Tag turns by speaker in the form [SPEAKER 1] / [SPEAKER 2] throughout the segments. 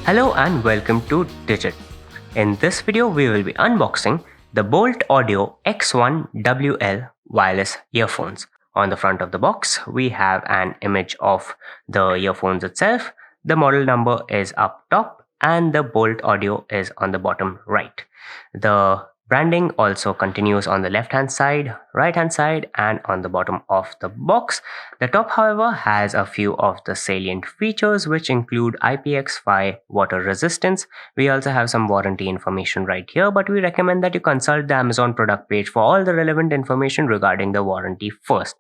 [SPEAKER 1] Hello and welcome to Digit. In this video, we will be unboxing the Boult Audio X1-WL wireless earphones. On the front of the box, we have an image of the earphones itself. The model number is up top and the Boult Audio is on the bottom right. The branding also continues on the left hand side, right hand side, and on the bottom of the box. The top, however, has a few of the salient features which include IPX5 water resistance. We also have some warranty information right here, but we recommend that you consult the Amazon product page for all the relevant information regarding the warranty first.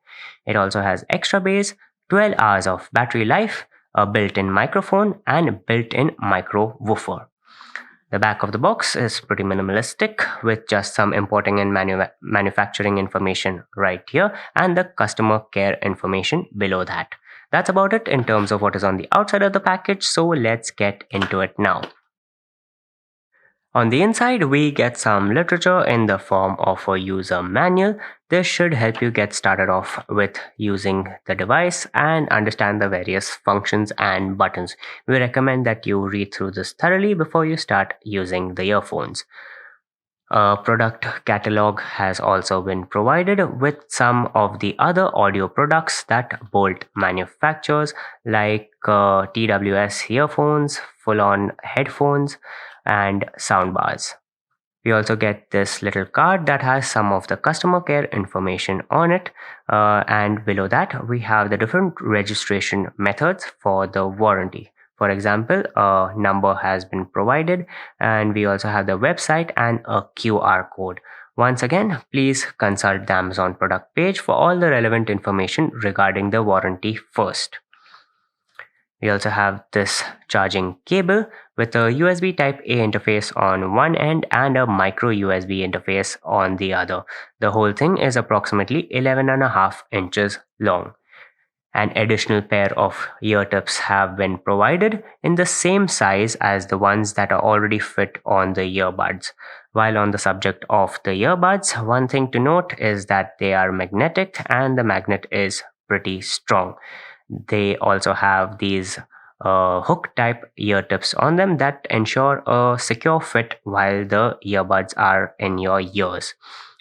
[SPEAKER 1] It also has extra bass, 12 hours of battery life, a built-in microphone, and built-in micro-woofer. The back of the box is pretty minimalistic with just some importing and manufacturing information right here and the customer care information below that. That's about it in terms of what is on the outside of the package, so let's get into it now. On the inside, we get some literature in the form of a user manual. This should help you get started off with using the device and understand the various functions and buttons. We recommend that you read through this thoroughly before you start using the earphones. A product catalog has also been provided with some of the other audio products that Boult manufactures, like TWS earphones, full-on headphones, and soundbars. We also get this little card that has some of the customer care information on it, and below that we have the different registration methods for the warranty. For example, a number has been provided, and we also have the website and a QR code. Once again, please consult the Amazon product page for all the relevant information regarding the warranty first. We also have this charging cable with a USB Type-A interface on one end and a micro USB interface on the other. The whole thing is approximately 11.5 inches long. An additional pair of ear tips have been provided in the same size as the ones that are already fit on the earbuds. While on the subject of the earbuds, one thing to note is that they are magnetic and the magnet is pretty strong. They also have these hook type ear tips on them that ensure a secure fit while the earbuds are in your ears.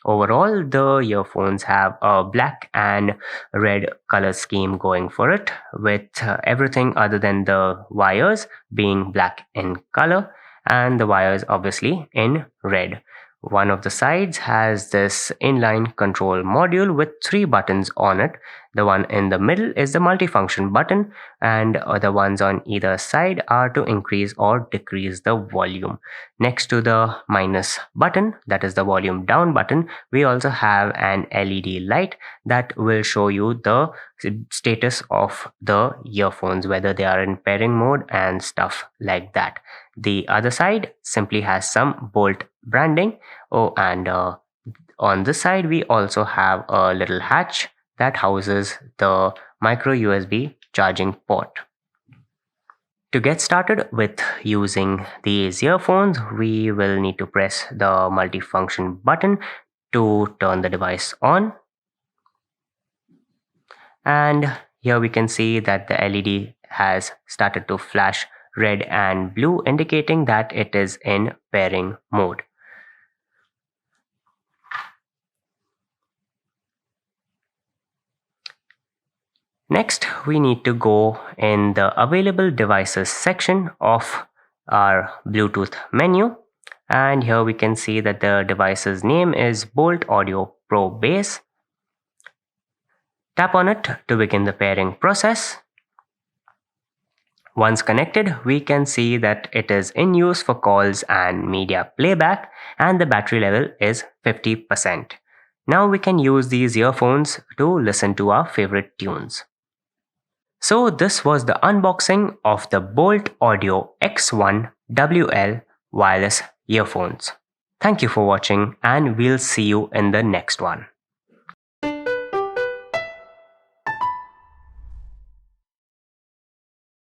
[SPEAKER 1] Overall, the earphones have a black and red color scheme going for it, with everything other than the wires being black in color and the wires obviously in red. One of the sides has this inline control module with 3 buttons on it. The one in the middle is the multifunction button, and the ones on either side are to increase or decrease the volume. Next to the minus button, that is the volume down button, we also have an LED light that will show you the status of the earphones, whether they are in pairing mode and stuff like that. The other side simply has some Boult branding. And on this side we also have a little hatch that houses the micro USB charging port. To get started with using these earphones, we will need to press the multifunction button to turn the device on. And here we can see that the LED has started to flash red and blue, indicating that it is in pairing mode. Next, we need to go in the available devices section of our Bluetooth menu, and here we can see that the device's name is Boult Audio ProBass. Tap on it to begin the pairing process. Once connected, we can see that it is in use for calls and media playback, and the battery level is 50%. Now we can use these earphones to listen to our favorite tunes. So this was the unboxing of the Boult Audio X1-WL wireless earphones. Thank you for watching, and we'll see you in the next one.